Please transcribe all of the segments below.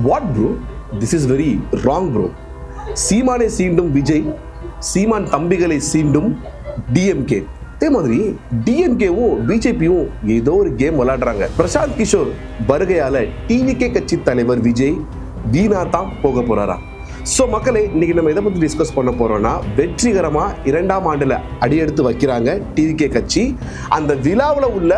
What bro, this is very wrong bro. சீமானை சீண்டும் விஜய், சீமான் தம்பிகளை சீண்டும் DMK. அதே மாதிரி டிஎம்கேவும் பிஜேபியும் ஏதோ ஒரு கேம் விளையாடுறாங்க. பிரசாந்த் கிஷோர் வருகையால டிவிகே கட்சி தலைவர் விஜய் வீணா தான் போக போறாரா? ஸோ மக்களே, இன்னைக்கு நம்ம இதை பற்றி டிஸ்கஸ் பண்ண போறோம்னா, வெற்றிகரமாக 2ஆம் ஆண்டுல அடியெடுத்து வைக்கிறாங்க டிவிகே கட்சி. அந்த விழாவில் உள்ள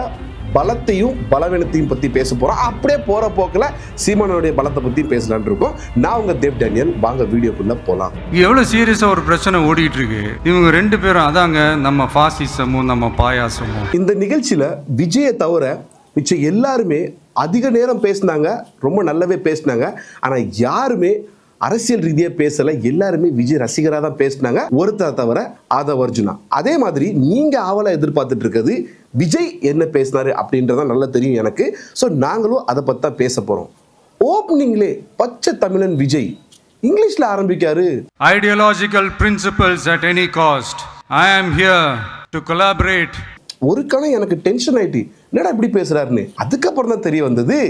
பலத்தையும் பலவீனத்தையும் பற்றி பேச போகிறோம். அப்படியே போகிற போக்கில் சீமானுடைய பலத்தை பற்றி பேசலான் இருக்கோம். நான் உங்கள் தேவ் டேனியல். வாங்க வீடியோக்குள்ளே போகலாம். எவ்வளோ சீரியஸாக ஒரு பிரச்சனை ஓடிட்டு இருக்கு. இவங்க 2 பேரும் அதாங்க நம்ம பாசிசமும் நம்ம பாயாசமும். இந்த நிகழ்ச்சியில் விஜயை தவிர மிச்சம் எல்லாருமே அதிக நேரம் பேசினாங்க, ரொம்ப நல்லாவே பேசினாங்க. ஆனால் யாருமே அரசியல் ரீதியாக பேசல. எல்லாருமே விஜய் ரசிகராக தான் பேசினாங்க, ஒருத்தர் தவிர ஆதவ் அர்ஜுனா. அதே மாதிரி நீங்க ஆவலா எதிர்பார்த்துட்டு இருக்கிறது விஜய் என்ன பேசினாரு அப்படின்றதான் நல்லா தெரியும் எனக்கு. ஸோ நாங்களும் அதை பற்றி தான் பேச போறோம். ஓப்பனிங்லே பச்சை தமிழன் விஜய் இங்கிலீஷ்ல ஆரம்பிக்காரு. Ideological principles at any cost, I am here to collaborate. ஒரு கணம் எனக்கு டென்ஷன் ஆயிட்டு, என்னடா இப்படி பேசுறாருன்னு. அதுக்கப்புறம் தான் தெரிய வந்தது,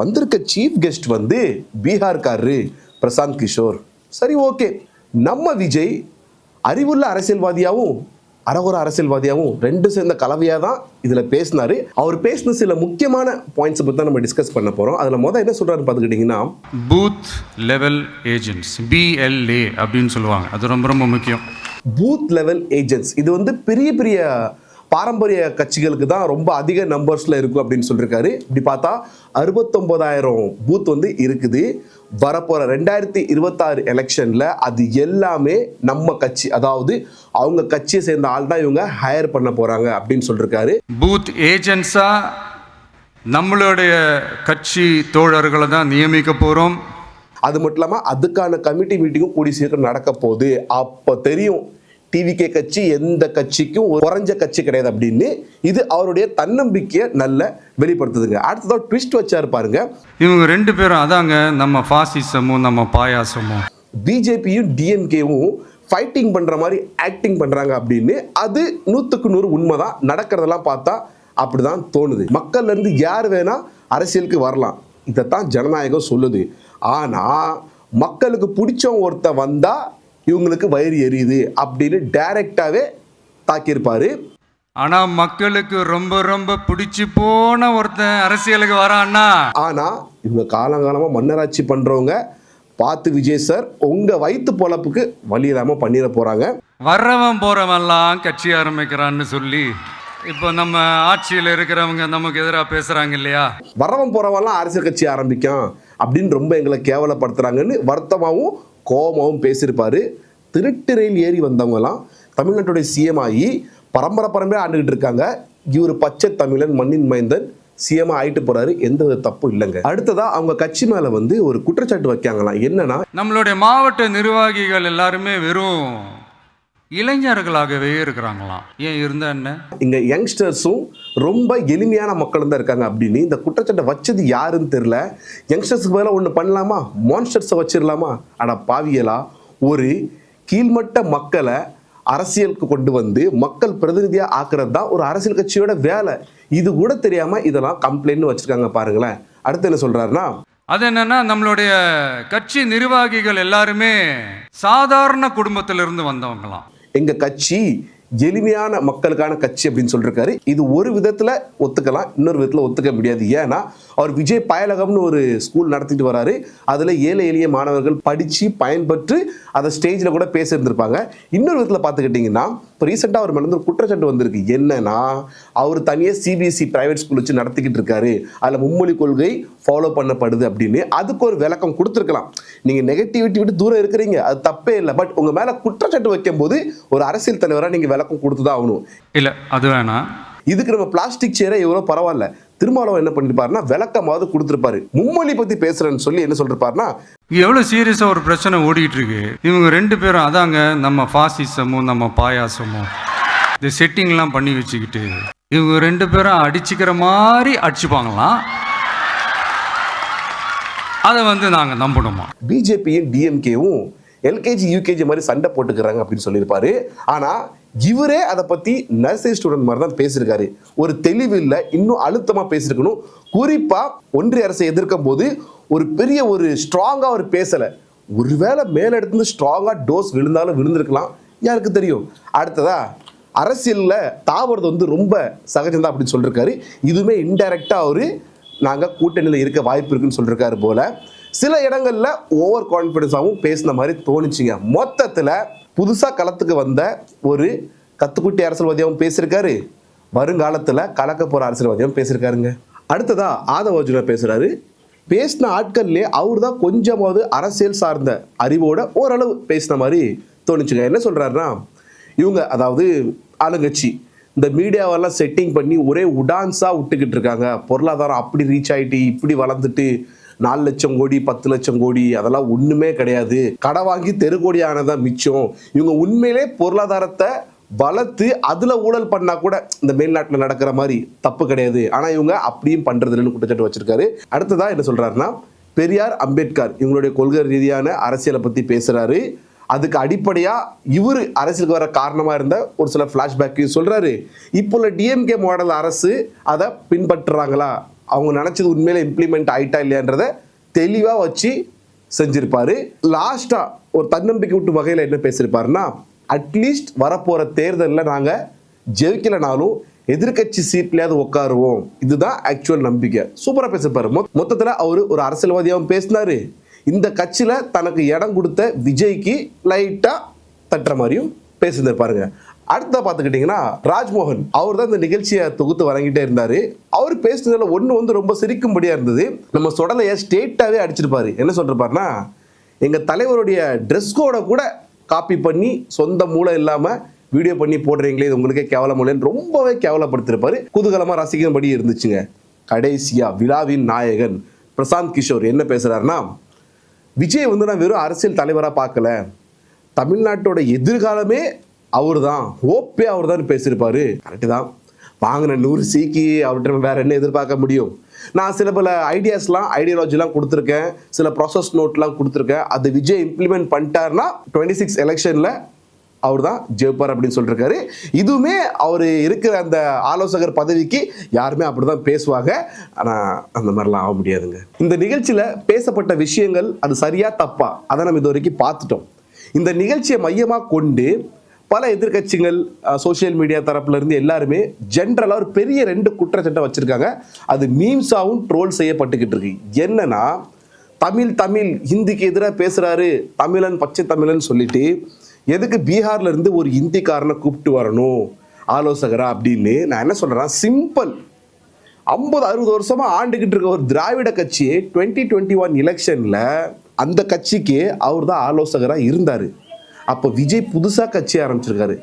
வந்திருக்க சீஃப் கெஸ்ட் வந்து பீகார்காரரு பிரசாந்த் கிஷோர். சரி, ஓகே. நம்ம விஜய் அறிவுள்ள அரசியல்வாதியாகவும் அரகுர அரசியல்வாதியாகவும் 2 சேர்ந்த கலவையாக தான் இதில் பேசினாரு. அவர் பேசின சில முக்கியமான பாயிண்ட்ஸை பற்றி தான் நம்ம டிஸ்கஸ் பண்ண போகிறோம். அதில் முதல் என்ன சொல்கிறாரு பார்த்துக்கிட்டிங்கன்னா, பூத் லெவல் ஏஜென்ட்ஸ், BLA அப்படின்னு சொல்லுவாங்க. அது ரொம்ப ரொம்ப முக்கியம். பூத் லெவல் ஏஜென்ட்ஸ், இது வந்து பெரிய பெரிய பாரம்பரிய கட்சிகளுக்கு தான் ரொம்ப அதிக நம்பர்ஸில் இருக்கும் அப்படின்னு சொல்லியிருக்காரு. இப்படி பார்த்தா 69,000 பூத் வந்து இருக்குது. வரப்போகிற 2026 எலெக்ஷனில் அது எல்லாமே நம்ம கட்சி, அதாவது அவங்க கட்சியை சேர்ந்த ஆள் தான் இவங்க ஹையர் பண்ண போகிறாங்க அப்படின்னு சொல்லியிருக்காரு. பூத் ஏஜென்ட்ஸாக நம்மளுடைய கட்சி தோழர்களை தான் நியமிக்க போகிறோம். அது மட்டும் இல்லாமல் அதுக்கான கமிட்டி மீட்டிங்கும் கூடி சீக்கிரம் நடக்க போகுது. அப்போ தெரியும் டிவிகே கட்சி எந்த கட்சிக்கும் குறைஞ்ச கட்சி கிடையாது அப்படின்னு. இது அவருடைய தன்னம்பிக்கையை நல்ல வெளிப்படுத்துதுங்க. அடுத்ததான் ட்விஸ்ட் வச்சாரு பாருங்க. இவங்க 2 பேரும் அதாங்க நம்ம பாசிசமும் நம்ம பாயாசமும். பிஜேபியும் டிஎம்கேவும் ஃபைட்டிங் பண்ற மாதிரி ஆக்டிங் பண்றாங்க அப்படின்னு. அது 100க்கு 100 உண்மைதான். நடக்கிறதெல்லாம் பார்த்தா அப்படிதான் தோணுது. மக்கள்ல இருந்து யார் வேணா அரசியலுக்கு வரலாம், இதைத்தான் ஜனநாயகம் சொல்லுது. ஆனா மக்களுக்கு பிடிச்சவங்க ஒருத்த வந்தா இவங்களுக்கு வயிறு எரியுது அப்படின்னு டைரக்டாவே தாக்கியிருப்பாரு. ஆனா மக்களுக்கு ரொம்ப ரொம்ப பிடிச்சு போன ஒருத்தன் அரசியலுக்கு வரான்னா, ஆனா இவங்க காலங்காலமா மன்னராட்சி பண்றவங்க பார்த்து விஜய் சார் உங்க வயிற்று பொழப்புக்கு வழி இல்லாம பண்ணிட போறாங்க. வர்றவன் போறவன்லாம் கட்சி ஆரம்பிக்கிறான்னு சொல்லி இப்போ நம்ம ஆட்சியில் இருக்கிறவங்க நமக்கு எதிராக பேசுறாங்க இல்லையா. வரவன் போறவன்லாம் அரசியல் கட்சி ஆரம்பிக்கும் அப்படின்னு ரொம்ப எங்களை கேவலப்படுத்துறாங்கன்னு வருத்தமாகவும் கோபமாகவும் பேசியிருப்பாரு. திருட்டு ரயில் ஏறி வந்தவங்கலாம் தமிழ்நாட்டுடைய சிஎம் ஆகி பரம்பரை ஆண்டுகிட்டு இருக்காங்க. இவர் பச்சை தமிழன் மண்ணின் மைந்தன் சிஎம் ஆயிட்டு போறாரு, எந்த ஒரு தப்பும் இல்லைங்க. அடுத்ததா அவங்க கட்சி மேல வந்து ஒரு குற்றச்சாட்டு வைக்காங்களாம். என்னன்னா, நம்மளுடைய மாவட்ட நிர்வாகிகள் எல்லாருமே வெறும் இளைஞர்களாகவே இருக்கிறாங்களாம். ஏன் இருந்தா என்ன, இங்க யங்ஸ்டர்ஸும் ரொம்ப எளிமையான மக்களும் தான் இருக்காங்க அப்படின்னு. இந்த குற்றச்சாட்டை வச்சது யாருன்னு தெரியல. யங்ஸ்டர்ஸுக்கு மேல ஒன்று பண்ணலாமா, மான்ஸ்டர்ஸை வச்சிடலாமா? ஆனா பாவியலா ஒரு கீழ்மட்ட மக்களை அரசியலுக்கு கொண்டு வந்து மக்கள் பிரதிநிதியா ஆக்குறது தான் ஒரு அரசியல் கட்சியோட வேலை. இது கூட தெரியாம இதெல்லாம் கம்ப்ளைண்ட் வச்சிருக்காங்க பாருங்களேன். அடுத்து என்ன சொல்றாருன்னா, அது என்னன்னா, நம்மளுடைய கட்சி நிர்வாகிகள் எல்லாருமே சாதாரண குடும்பத்திலிருந்து வந்தவங்களாம். எங்க கட்சி எளிமையான மக்களுக்கான கட்சி அப்படின்னு சொல்லிருக்காரு. இது ஒரு விதத்துல ஒத்துக்கலாம், இன்னொரு விதத்துல ஒத்துக்க முடியாது. ஏன்னா அவர் விஜய் பயலகம்னு ஒரு ஸ்கூல் நடத்திட்டு வராரு. அதுல ஏழை எளிய மாணவர்கள் படிச்சு பயன்பெற்று அதை ஸ்டேஜ்ல கூட பேசியிருந்திருப்பாங்க. இன்னொரு விதத்துல பாத்துக்கிட்டீங்கன்னா, இப்போ ரீசெண்டா அவர் மேல ஒரு குற்றச்சாட்டு வந்திருக்கு. என்னன்னா, அவர் தனியே சிபிஎஸ்இ பிரைவேட் ஸ்கூல் வச்சு நடத்திக்கிட்டு இருக்காரு, அதுல மும்மொழி கொள்கை ஃபாலோ பண்ணப்படுது அப்படின்னு. அதுக்கு ஒரு விளக்கம் கொடுத்துருக்கலாம். நீங்க நெகட்டிவிட்டி விட்டு தூரம் இருக்கிறீங்க, அது தப்பே இல்லை. பட் உங்க மேல குற்றச்சாட்டு வைக்கும் போது ஒரு அரசியல் தலைவரா நீங்க விளக்கம் கொடுத்துதான் ஆகணும். இல்ல அது வேணாம். இதுக்கு நம்ம பிளாஸ்டிக் சேரை எவ்வளவு பரவாயில்ல, திருமாவளவன் என்ன பண்ணிருப்பாருன்னா விளக்கமாவது கொடுத்துருப்பாரு. மும்மொழி பத்தி பேசுறேன்னு சொல்லி என்ன சொல்லிருப்பாருன்னா, எவ்வளவு சீரியஸா ஒரு பிரச்சனை ஓடிட்டு இருக்கு. இவங்க 2 பேரும் அதாங்க நம்ம பாசிசமும் நம்ம பாயாசமும். இந்த செட்டிங்லாம் பண்ணி வச்சுக்கிட்டு இவங்க 2 பேரும் அடிச்சுக்கிற மாதிரி அடிச்சுப்பாங்களாம். அதை வந்து நாங்க நம்பணுமா? பிஜேபியும் டிஎம்கேவும் எல்கேஜி யூகேஜி மாதிரி சண்டை போட்டுக்கிறாங்க அப்படின்னு சொல்லியிருப்பாரு. ஆனா இவரே அதை பத்தி நர்சரி ஸ்டூடெண்ட் மாதிரி தான் பேசியிருக்காரு. ஒரு தெளிவு இல்லை, இன்னும் அழுத்தமா பேசியிருக்கணும். குறிப்பா ஒன்றிய அரசை எதிர்க்கும் போது ஒரு பெரிய ஒரு ஸ்ட்ராங்காக அவர் பேசலை. ஒருவேளை மேலே எடுத்து ஸ்ட்ராங்காக டோஸ் விழுந்தாலும் விழுந்திருக்கலாம், யாருக்கு தெரியும். அடுத்ததா அரசியலில் தாவறது வந்து ரொம்ப சகஜம்தான் அப்படின்னு சொல்லியிருக்காரு. இதுவுமே இன்டைரக்டாக அவர் நாங்கள் கூட்டணியில் இருக்க வாய்ப்பு இருக்குன்னு சொல்லியிருக்காரு போல. சில இடங்களில் ஓவர் கான்ஃபிடன்ஸாகவும் பேசின மாதிரி தோணுச்சுங்க. மொத்தத்தில் புதுசாக களத்துக்கு வந்த ஒரு கத்துக்குட்டி அரசியல்வாதியாகவும் பேசியிருக்காரு, வருங்காலத்தில் கலக்க போகிற அரசியல்வாதியாகவும் பேசியிருக்காருங்க. அடுத்ததா ஆதவ அர்ஜுனா பேசுகிறாரு. பேசின ஆட்கள்லே அவர் தான் கொஞ்சமாவது அரசியல் சார்ந்த அறிவோட ஓரளவு பேசின மாதிரி தோணுச்சுங்க. என்ன சொல்கிறாருன்னா, இவங்க அதாவது ஆளுங்கட்சி இந்த மீடியாவெல்லாம் செட்டிங் பண்ணி ஒரே உடான்ஸாக விட்டுக்கிட்டு இருக்காங்க. பொருளாதாரம் அப்படி ரீச் ஆகிட்டு இப்படி வளர்ந்துட்டு 4 லட்சம் கோடி 10 லட்சம் கோடி அதெல்லாம் ஒன்றுமே கிடையாது, கடை வாங்கி தெருக்கோடி ஆனதான் மிச்சம். இவங்க உண்மையிலே பொருளாதாரத்தை வளர்த்து அதில் ஊழல் பண்ணால் கூட இந்த மேல்நாட்டில் நடக்கிற மாதிரி தப்பு கிடையாது. ஆனால் இவங்க அப்படியும் பண்ணுறதுன்னு குற்றச்சாட்டு வச்சிருக்காரு. அடுத்ததாக என்ன சொல்கிறாருன்னா, பெரியார் அம்பேத்கர் இவங்களுடைய கொள்கை ரீதியான அரசியலை பற்றி பேசுகிறாரு. அதுக்கு அடிப்படையாக இவர் அரசியலுக்கு வர காரணமாக இருந்த ஒரு சில ஃப்ளாஷ்பேக்கையும் சொல்கிறாரு. இப்போ உள்ள டிஎம்கே மாடல் அரசு அதை பின்பற்றுறாங்களா, அவங்க நினச்சது உண்மையில இம்ப்ளிமெண்ட் ஆயிட்டா இல்லையான்றதை தெளிவாக வச்சு செஞ்சிருப்பாரு. லாஸ்ட்டாக ஒரு தன்னம்பிக்கை விட்டு வகையில் என்ன பேசியிருப்பாருன்னா, அட்லீஸ்ட் வரப்போகிற தேர்தலில் நாங்கள் ஜெயிக்கலைனாலும் எதிர்கட்சி சீட்லையாவது உட்காருவோம், இதுதான் ஆக்சுவல் நம்பிக்கை. சூப்பராக பேசியிருப்பாரு. மொத்தத்தில் அவர் ஒரு அரசியல்வாதியாகவும் பேசினாரு. இந்த கட்சியில் தனக்கு இடம் கொடுத்த விஜய்க்கு லைட்டாக தட்டுற மாதிரியும் பேசியிருப்பாருங்க. அடுத்த பார்த்துக்கிட்டிங்கன்னா ராஜ்மோகன் அவர் தான் இந்த நிகழ்ச்சியை தொகுத்து வழங்கிட்டே இருந்தார். அவர் பேசுனதில் ஒன்று வந்து ரொம்ப சிரிக்கும்படியாக இருந்தது. நம்ம சொடலையை ஸ்டேட்டாகவே அடிச்சிருப்பாரு. என்ன சொல்லிருப்பாருன்னா, எங்கள் தலைவருடைய ட்ரெஸ் கோடை கூட காப்பி பண்ணி சொந்த மூளை இல்லாமல் வீடியோ பண்ணி போடுறீங்களே, இது உங்களுக்கே கேவலம் இல்லைன்னு ரொம்பவே கேவலப்படுத்திருப்பாரு. குதூகலமாக ரசிக்கும்படி இருந்துச்சுங்க. கடைசியா விழாவின் நாயகன் பிரசாந்த் கிஷோர் என்ன பேசுறாருன்னா, விஜய் வந்து நான் வெறும் அரசியல் தலைவராக பார்க்கல, தமிழ்நாட்டோட எதிர்காலமே அவர் தான், ஹோப்பே அவர் தான் பேசியிருப்பாரு. கரெக்டு தான். வாங்கின 100 சீக்கி அவர்கிட்ட வேற என்ன எதிர்பார்க்க முடியும். நான் சில பல ஐடியாலஜிலாம் கொடுத்துருக்கேன், சில ப்ராசஸ் நோட்லாம் கொடுத்துருக்கேன். அது விஜய் இம்ப்ளிமெண்ட் பண்ணிட்டாருன்னா 26 எலெக்ஷனில் அவர் தான் ஜெயிப்பார் அப்படின்னு சொல்லியிருக்காரு. இதுவுமே அவர் இருக்கிற அந்த ஆலோசகர் பதவிக்கு யாருமே அப்படி தான் பேசுவாங்க. ஆனால் அந்த மாதிரிலாம் ஆக முடியாதுங்க. இந்த நிகழ்ச்சியில் பேசப்பட்ட விஷயங்கள் அது சரியா தப்பா அதை நம்ம இது வரைக்கும் பார்த்துட்டோம். இந்த நிகழ்ச்சியை மையமாக கொண்டு பல எதிர்கட்சிகள் சோசியல் மீடியா தரப்புல இருந்து எல்லாருமே ஜென்ரலாக ஒரு பெரிய 2 குற்றச்சாட்டை வச்சிருக்காங்க. அது மீம்ஸாகவும் ட்ரோல் செய்யப்பட்டுக்கிட்டு இருக்கு. என்னன்னா, தமிழ் ஹிந்திக்கு எதிராக பேசுறாரு, தமிழன் பச்சை தமிழன் சொல்லிட்டு எதுக்கு பீகார்ல இருந்து ஒரு ஹிந்திக்காரனை கூப்பிட்டு வரணும் ஆலோசகரா அப்படின்னு. நான் என்ன சொல்றேன், சிம்பிள். 50-60 வருஷமா ஆண்டுகிட்டு இருக்க ஒரு திராவிட கட்சி 2021 எலெக்ஷன்ல அந்த கட்சிக்கு அவர் தான் ஆலோசகராக இருந்தார். அப்போ விஜய் புதுசாக கட்சி ஆரம்பிச்சிருக்காரு,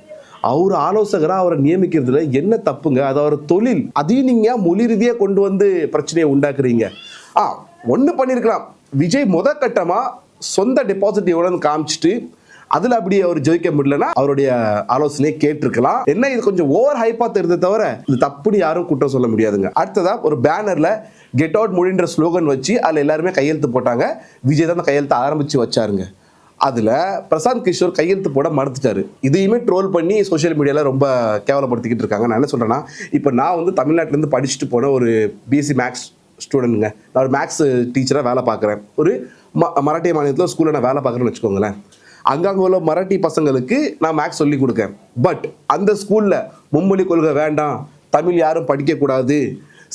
அவர் ஆலோசகராக அவரை நியமிக்கிறதுல என்ன தப்புங்க? அது அவர் தொழில். அதையும் நீங்கள் மொழி ரீதியாக கொண்டு வந்து பிரச்சனையை உண்டாக்குறீங்க. ஒன்று பண்ணியிருக்கலாம், விஜய் கட்டமாக சொந்த டெபாசிட் எவ்வளோன்னு காமிச்சிட்டு அதில் அப்படி அவர் ஜெயிக்க முடியலன்னா அவருடைய ஆலோசனையை கேட்டிருக்கலாம். என்ன இது கொஞ்சம் ஓவர் ஹைப்பா தெரிஞ்சதை தவிர இது தப்புன்னு யாரும் குற்றம் சொல்ல முடியாதுங்க. அடுத்ததா ஒரு பேனர்ல கெட் அவுட் மொழின்ற ஸ்லோகன் வச்சு அதில் எல்லாருமே கையெழுத்து போட்டாங்க. விஜய் தான் அந்த கையெழுத்து ஆரம்பிச்சு வச்சாருங்க. அதில் பிரசாந்த் கிஷோர் கையெழுத்து போட மறுத்துட்டாரு. இதையுமே ட்ரோல் பண்ணி சோஷியல் மீடியாவில் ரொம்ப கேவலப்படுத்திக்கிட்டு இருக்காங்க. நான் என்ன சொல்கிறேன்னா, இப்போ நான் வந்து தமிழ்நாட்டிலேருந்து படிச்சுட்டு போன ஒரு பிஎஸ்சி மேக்ஸ் ஸ்டூடெண்ட்டுங்க. நான் ஒரு மேக்ஸ் டீச்சராக வேலை பார்க்குறேன். ஒரு மராட்டிய மாநிலத்தில் ஸ்கூலில் நான் வேலை பார்க்குறேன்னு வச்சுக்கோங்களேன். அங்கங்கே உள்ள மராட்டி பசங்களுக்கு நான் மேக்ஸ் சொல்லி கொடுக்கேன். பட் அந்த ஸ்கூலில் மும்மொழி கொள்கை வேண்டாம், தமிழ் யாரும் படிக்கக்கூடாது,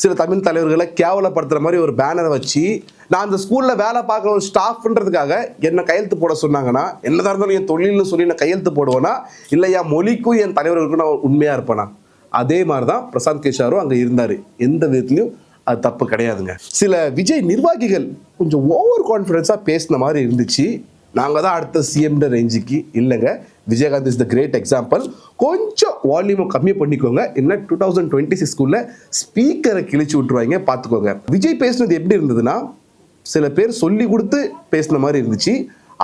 சில தமிழ் தலைவர்களை கேவலப்படுத்துகிற மாதிரி ஒரு பேனரை வச்சு நான் அந்த ஸ்கூலில் வேலை பார்க்குற ஒரு ஸ்டாஃப்ன்றதுக்காக என்ன கையெழுத்து போட சொன்னாங்கன்னா, என்னதான் இருந்தாலும் என் தொழில்னு சொல்லி நான் கையெழுத்து போடுவேனா, இல்லை என் மொழிக்கும் என் தலைவர்களுக்கும் நான் உண்மையாக இருப்பேனா? அதே மாதிரி தான் பிரசாந்த் கிஷோரும் அங்கே இருந்தார். எந்த விதத்துலையும் அது தப்பு கிடையாதுங்க. சில விஜய் நிர்வாகிகள் கொஞ்சம் ஓவர் கான்ஃபிடென்ஸாக பேசின மாதிரி இருந்துச்சு. நாங்கள் தான் அடுத்த சிஎம்ட ரேஞ்சுக்கு இல்லைங்க. Vijayakanth is the great example. கொஞ்சம் வால்யூமை கம்மி பண்ணிக்கோங்க, இல்லை 2026 ஸ்பீக்கரை கிழிச்சு விட்டுருவாங்க, பார்த்துக்கோங்க. விஜய் பேசுனது எப்படி இருந்ததுன்னா, சில பேர் சொல்லி கொடுத்து பேசின மாதிரி இருந்துச்சு.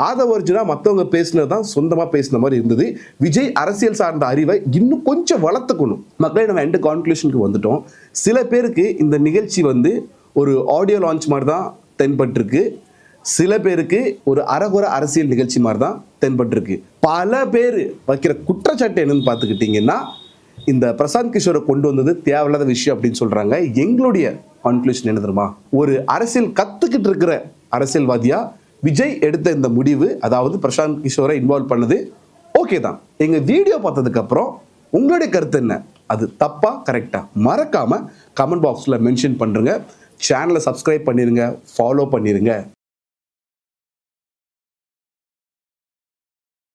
ஆதவ அர்ஜுனா மற்றவங்க பேசினது தான் சொந்தமாக பேசின மாதிரி இருந்தது. விஜய் அரசியல் சார்ந்த அறிவை இன்னும் கொஞ்சம் வளர்த்துக்கணும். மக்களே, நம்ம எந்த கான்க்ளூஷனுக்கு வந்துட்டோம். சில பேருக்கு இந்த நிகழ்ச்சி வந்து ஒரு ஆடியோ லான்ச் மாதிரி தான் தென்பட்டிருக்கு. சில பேருக்கு ஒரு அறகுறை அரசியல் நிகழ்ச்சி மாதிரி தான் தென்பட்டிருக்கு. பல பேர் வைக்கிற குற்றச்சாட்டு என்னன்னு பார்த்துக்கிட்டிங்கன்னா, இந்த பிரசாந்த் கிஷோரை கொண்டு வந்தது தேவையில்லாத விஷயம் அப்படின்னு சொல்கிறாங்க. எங்களுடைய கன்க்ளூஷன் என்ன தெரியுமா, ஒரு அரசியல் கற்றுக்கிட்டு இருக்கிற அரசியல்வாதியா விஜய் எடுத்த இந்த முடிவு, அதாவது பிரசாந்த் கிஷோரை இன்வால்வ் பண்ணது ஓகே தான். எங்க வீடியோ பார்த்ததுக்கு அப்புறம் உங்களுடைய கருத்து என்ன? அது தப்பா கரெக்டா? மறக்காம கமெண்ட் பாக்ஸ்ல மென்ஷன் பண்ணுங்க. சேனலை சப்ஸ்கிரைப் பண்ணிருங்க, ஃபாலோ பண்ணிருங்க.